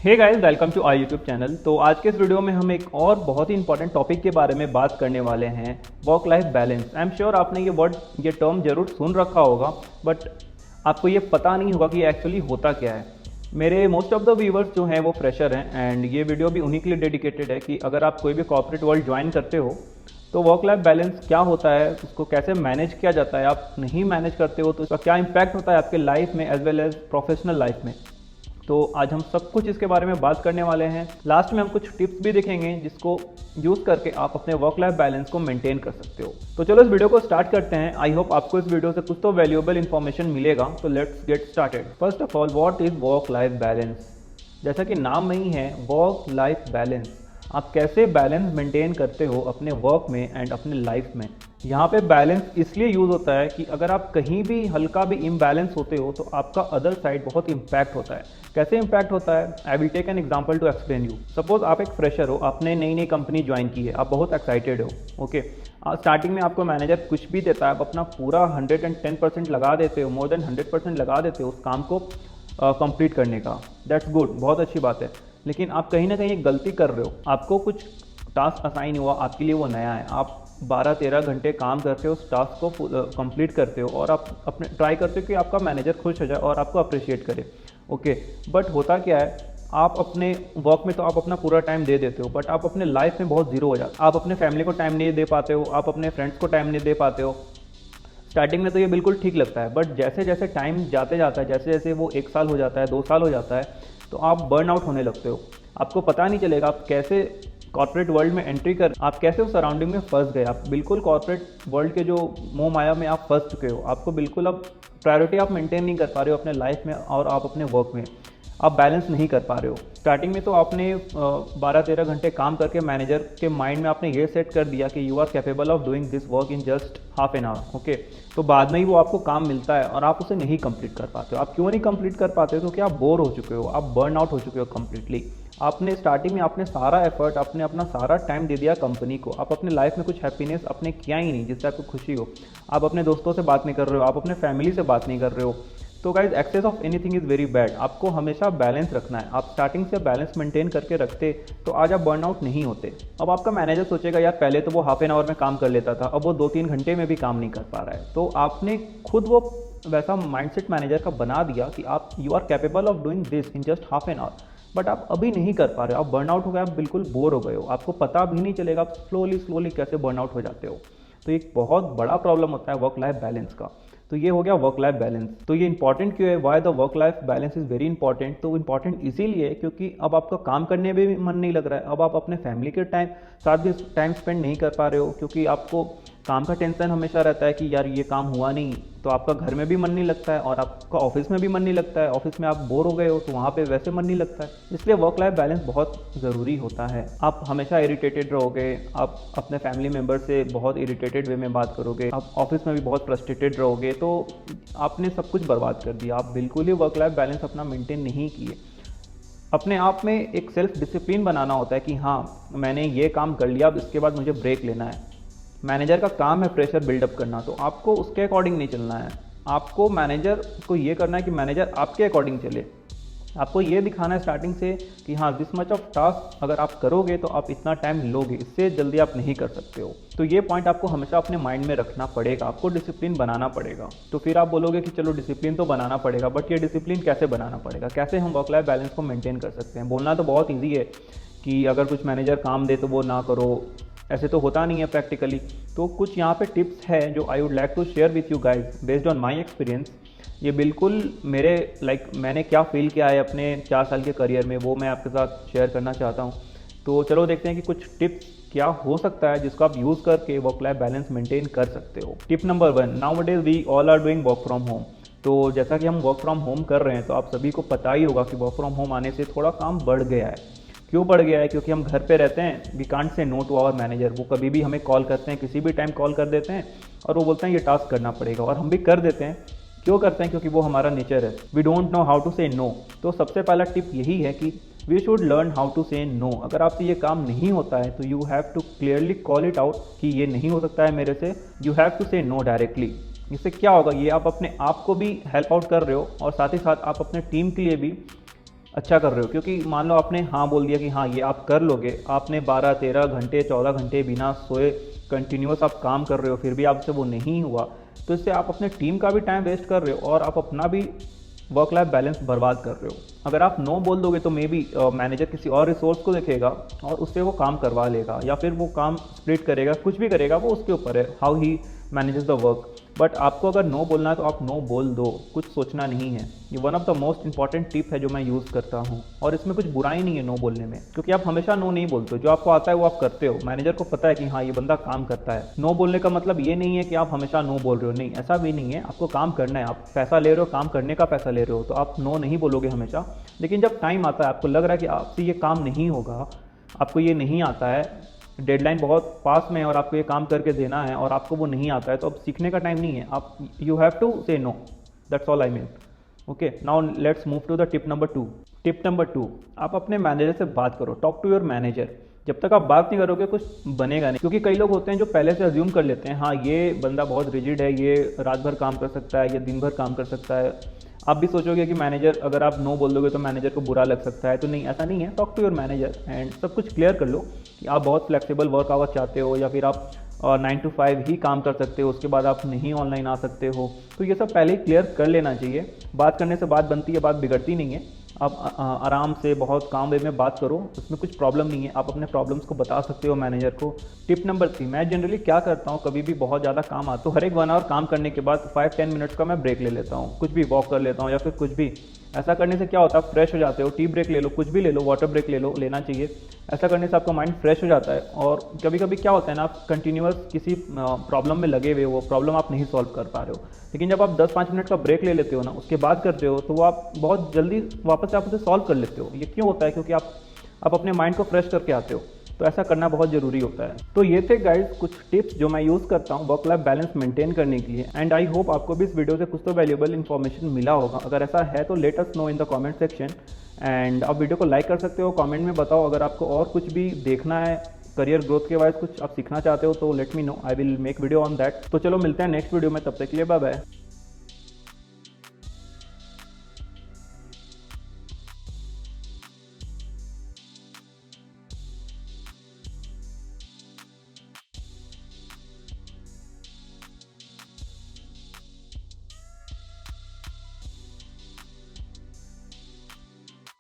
Hey guys, welcome to our YouTube channel. तो आज के इस वीडियो में हम एक और बहुत ही इंपॉर्टेंट टॉपिक के बारे में बात करने वाले हैं, work life balance. I am sure आपने ये टर्म जरूर सुन रखा होगा, बट आपको ये पता नहीं होगा कि ये एक्चुअली होता क्या है। मेरे मोस्ट ऑफ द व्यूवर्स जो हैं वो फ्रेशर हैं एंड ये वीडियो भी उन्हीं के लिए डेडिकेटेड है कि अगर आप कोई भी कॉर्पोरेट वर्ल्ड ज्वाइन करते हो तो वर्क लाइफ बैलेंस क्या होता है, उसको कैसे मैनेज किया जाता है, आप नहीं मैनेज करते हो तो इसका क्या इम्पैक्ट होता है आपके लाइफ में as well as professional life में। तो आज हम सब कुछ इसके बारे में बात करने वाले हैं। लास्ट में हम कुछ टिप्स भी देखेंगे जिसको यूज़ करके आप अपने वर्क लाइफ बैलेंस को मेंटेन कर सकते हो। तो चलो इस वीडियो को स्टार्ट करते हैं। आई होप आपको इस वीडियो से कुछ तो वैल्यूएबल इन्फॉर्मेशन मिलेगा। तो let's get started. First of all, what is work life balance. जैसा कि नाम में ही है, वर्क लाइफ बैलेंस, आप कैसे बैलेंस मेंटेन करते हो अपने वर्क में एंड अपने लाइफ में। यहाँ पे बैलेंस इसलिए यूज़ होता है कि अगर आप कहीं भी हल्का भी इम्बैलेंस होते हो तो आपका अदर साइड बहुत इम्पैक्ट होता है। कैसे इम्पैक्ट होता है, I will take an example to explain you. Suppose आप एक फ्रेशर हो, आपने नई नई कंपनी ज्वाइन की है, आप बहुत एक्साइटेड हो। ओके, स्टार्टिंग में आपको मैनेजर कुछ भी देता है, आप अपना पूरा 110% लगा देते हो, मोर देन 100% लगा देते हो उस काम को कंप्लीट करने का। दैट्स गुड, बहुत अच्छी बात है। लेकिन आप कहीं ना कहीं एक गलती कर रहे हो, आपको कुछ टास्क असाइन हुआ, आपके लिए वो नया है, आप 12-13 घंटे काम करते हो, उस टास्क को कंप्लीट करते हो और आप अपने ट्राई करते हो कि आपका मैनेजर खुश हो जाए और आपको अप्रिशिएट करे। ओके, बट होता क्या है, आप अपने वर्क में तो आप अपना पूरा टाइम दे देते हो, बट आप अपने लाइफ में बहुत जीरो हो जाते हो। आप अपने फैमिली को टाइम नहीं दे पाते हो, आप अपने फ्रेंड्स को टाइम नहीं दे पाते हो। स्टार्टिंग में तो ये बिल्कुल ठीक लगता है, बट जैसे जैसे टाइम जाते जाता है, जैसे जैसे वो 1 साल हो जाता है, 2 साल हो जाता है, तो आप बर्न आउट होने लगते हो। आपको पता नहीं चलेगा आप कैसे कॉर्पोरेट वर्ल्ड में एंट्री कर, आप कैसे उस सराउंडिंग में फंस गए। आप बिल्कुल कॉर्पोरेट वर्ल्ड के जो मोह माया में आप फंस चुके हो। आपको बिल्कुल अब प्रायोरिटी आप मेंटेन नहीं कर पा रहे हो अपने लाइफ में और आप अपने वर्क में आप बैलेंस नहीं कर पा रहे हो। स्टार्टिंग में तो आपने 12-13 घंटे काम करके मैनेजर के माइंड में आपने ये सेट कर दिया कि you are capable of doing this work in just half an hour. Okay, तो बाद में ही वो आपको काम मिलता है और आप उसे नहीं कंप्लीट कर पाते हो। आप क्यों नहीं कंप्लीट कर पाते हो? क्योंकि आप बोर हो चुके हो, आप बर्न आउट हो चुके हो कंप्लीटली। आपने स्टार्टिंग में आपने सारा एफर्ट, आपने अपना सारा टाइम दे दिया कंपनी को। आप अपने लाइफ में कुछ हैप्पीनेस आपने किया ही नहीं जिससे आपको खुशी हो। आप अपने दोस्तों से बात नहीं कर रहे हो, आप अपने फैमिली से बात नहीं कर रहे हो। तो guys, excess of anything is very bad. आपको हमेशा बैलेंस रखना है। आप स्टार्टिंग से बैलेंस मेंटेन करके रखते तो आज आप बर्नआउट नहीं होते। अब आपका मैनेजर सोचेगा यार पहले तो वो हाफ एन आवर में काम कर लेता था, अब वो 2-3 घंटे में भी काम नहीं कर पा रहा है। तो आपने खुद वो वैसा माइंडसेट मैनेजर का बना दिया कि आप you are capable of doing this in just half an hour, but आप अभी नहीं कर पा रहे हो। आप बर्नआउट हो गए, आप बिल्कुल बोर हो गए हो, आपको पता भी नहीं चलेगा आप स्लोली कैसे बर्नआउट हो जाते हो। तो एक बहुत बड़ा प्रॉब्लम होता है वर्क लाइफ बैलेंस का। तो ये हो गया वर्क लाइफ बैलेंस। तो ये इंपॉर्टेंट क्यों है, why the work life balance is very important. तो इंपॉर्टेंट इसीलिए क्योंकि अब आपका काम करने में भी मन नहीं लग रहा है, अब आप अपने फैमिली के साथ भी टाइम स्पेंड नहीं कर पा रहे हो, क्योंकि आपको काम का टेंशन हमेशा रहता है कि यार ये काम हुआ नहीं। तो आपका घर में भी मन नहीं लगता है और आपका ऑफिस में भी मन नहीं लगता है। ऑफिस में आप बोर हो गए हो तो वहाँ पे वैसे मन नहीं लगता है। इसलिए वर्क लाइफ बैलेंस बहुत ज़रूरी होता है। आप हमेशा इरिटेटेड रहोगे, आप अपने फैमिली मेम्बर से बहुत इरिटेटेड वे में बात करोगे, आप ऑफिस में भी बहुत फ्रस्ट्रेटेड रहोगे, तो आपने सब कुछ बर्बाद कर दिया। आप बिल्कुल ही वर्क लाइफ बैलेंस अपना मेंटेन नहीं किए। अपने आप में एक सेल्फ डिसिप्लिन बनाना होता है कि हाँ मैंने ये काम कर लिया, अब इसके बाद मुझे ब्रेक लेना है। मैनेजर का काम है प्रेशर बिल्डअप करना, तो आपको उसके अकॉर्डिंग नहीं चलना है। आपको मैनेजर को ये करना है कि मैनेजर आपके अकॉर्डिंग चले। आपको ये दिखाना है स्टार्टिंग से कि हाँ दिस मच ऑफ टास्क अगर आप करोगे तो आप इतना टाइम लोगे, इससे जल्दी आप नहीं कर सकते हो। तो ये पॉइंट आपको हमेशा अपने माइंड में रखना पड़ेगा। आपको डिसिप्लिन बनाना पड़ेगा। तो फिर आप बोलोगे कि चलो डिसिप्लिन तो बनाना पड़ेगा, बट ये डिसिप्लिन कैसे बनाना पड़ेगा, कैसे हम वर्क लाइफ बैलेंस को मेंटेन कर सकते हैं। बोलना तो बहुत ईजी है कि अगर कुछ मैनेजर काम दे तो वो ना करो, ऐसे तो होता नहीं है प्रैक्टिकली। तो कुछ यहाँ पे टिप्स है जो I would like to share with you guys based on my experience. ये बिल्कुल मेरे मैंने क्या फील किया है अपने 4 साल के करियर में, वो मैं आपके साथ शेयर करना चाहता हूँ। तो चलो देखते हैं कि कुछ टिप्स क्या हो सकता है जिसको आप यूज़ करके वर्क लाइफ बैलेंस मेंटेन कर सकते हो। Tip number 1, nowadays we all are doing work from home. तो जैसा कि हम वर्क फ्रॉम होम कर रहे हैं तो आप सभी को पता ही होगा कि वर्क फ्रॉम होम आने से थोड़ा काम बढ़ गया है। क्यों बढ़ गया है? क्योंकि हम घर पे रहते हैं, we can't say no to our manager. वो कभी भी हमें कॉल करते हैं, किसी भी टाइम कॉल कर देते हैं और वो बोलते हैं ये टास्क करना पड़ेगा, और हम भी कर देते हैं। क्यों करते हैं? क्योंकि वो हमारा नेचर है। We don't know how to say no. तो सबसे पहला टिप यही है कि we should learn how to say no. अगर आपसे ये काम नहीं होता है तो you have to clearly call it out कि ये नहीं हो सकता है मेरे से। You have to say no directly. इससे क्या होगा, ये आप अपने आप को भी हेल्प आउट कर रहे हो और साथ ही साथ आप अपने टीम के लिए भी अच्छा कर रहे हो, क्योंकि मान लो आपने हाँ बोल दिया कि हाँ ये आप कर लोगे, आपने 12-13 घंटे 14 घंटे बिना सोए कंटिन्यूस आप काम कर रहे हो, फिर भी आपसे वो नहीं हुआ, तो इससे आप अपने टीम का भी टाइम वेस्ट कर रहे हो और आप अपना भी वर्क लाइफ बैलेंस बर्बाद कर रहे हो। अगर आप नो बोल दोगे तो मे बी मैनेजर किसी और रिसोर्स को देखेगा और उससे वो काम करवा लेगा, या फिर वो काम स्प्लिट करेगा, कुछ भी करेगा, वो उसके ऊपर है how he manages the work. But आपको अगर नो बोलना है तो आप नो बोल दो, कुछ सोचना नहीं है। ये one of the most important tip है जो मैं यूज़ करता हूँ, और इसमें कुछ बुराई नहीं है नो बोलने में, क्योंकि आप हमेशा नो नहीं बोलते हो। जो आपको आता है वो आप करते हो, मैनेजर को पता है कि हाँ ये बंदा काम करता है। नो बोलने का मतलब ये नहीं है कि आप हमेशा नो बोल रहे हो, नहीं, ऐसा भी नहीं है। आपको काम करना है, आप पैसा ले रहे हो, काम करने का पैसा ले रहे हो, तो आप नो नहीं बोलोगे हमेशा। लेकिन जब टाइम आता है, आपको लग रहा है कि आपसे ये काम नहीं होगा, आपको ये नहीं आता है, डेडलाइन बहुत पास में है और आपको ये काम करके देना है और आपको वो नहीं आता है, तो अब सीखने का टाइम नहीं है। आप you have to say no, that's all I mean. Okay, now let's move to the tip number 2। Tip number 2, आप अपने मैनेजर से बात करो, टॉक टू योर मैनेजर। जब तक आप बात नहीं करोगे कुछ बनेगा नहीं, क्योंकि कई लोग होते हैं जो पहले से अज्यूम कर लेते हैं, हाँ ये बंदा बहुत रिजिड है, ये रात भर काम कर सकता है, ये दिन भर काम कर सकता है। आप भी सोचोगे कि मैनेजर, अगर आप नो बोल दोगे तो मैनेजर को बुरा लग सकता है, तो नहीं, ऐसा नहीं है। Talk to your manager and सब कुछ क्लियर कर लो कि आप बहुत फ्लेक्सिबल वर्क आवर चाहते हो, या फिर आप 9 to 5 ही काम कर सकते हो, उसके बाद आप नहीं ऑनलाइन आ सकते हो। तो ये सब पहले ही क्लियर कर लेना चाहिए। बात करने से बात बनती है, बात बिगड़ती नहीं है। आप आराम से बहुत काम वे में बात करो, उसमें कुछ प्रॉब्लम नहीं है। आप अपने प्रॉब्लम्स को बता सकते हो मैनेजर को। टिप नंबर 3, मैं जनरली क्या करता हूँ, कभी भी बहुत ज़्यादा काम आता, तो हर एक 1 आवर काम करने के बाद 5-10 मिनट्स का मैं ब्रेक ले लेता हूँ, कुछ भी वॉक कर लेता हूँ या फिर कुछ भी। ऐसा करने से क्या होता है, फ्रेश हो जाते हो। टी ब्रेक ले लो, कुछ भी ले लो, वाटर ब्रेक ले लो, लेना चाहिए। ऐसा करने से आपका माइंड फ्रेश हो जाता है। और कभी कभी क्या होता है ना, आप कंटिन्यूअस किसी प्रॉब्लम में लगे हुए हो, वो प्रॉब्लम आप नहीं सॉल्व कर पा रहे हो, लेकिन जब आप 10-5 मिनट का ब्रेक ले लेते हो ना, उसके बाद करते हो, तो वो आप बहुत जल्दी वापस से आप उसे सॉल्व कर लेते हो। ये क्यों होता है, क्योंकि आप अपने माइंड को फ्रेश करके आते हो। तो ऐसा करना बहुत ज़रूरी होता है। तो ये थे गाइस कुछ टिप्स जो मैं यूज़ करता हूँ वर्क लाइफ बैलेंस मेंटेन करने के लिए। एंड आई होप आपको भी इस वीडियो से कुछ तो वैल्यूएबल इन्फॉर्मेशन मिला होगा। अगर ऐसा है तो let us know in the comment section. And आप वीडियो को लाइक कर सकते हो, कमेंट में बताओ अगर आपको और कुछ भी देखना है करियर ग्रोथ के वाइज, कुछ आप सीखना चाहते हो तो let me know, I will make video on that. तो चलो मिलते हैं नेक्स्ट वीडियो में, तब तक के लिए बाय बाय।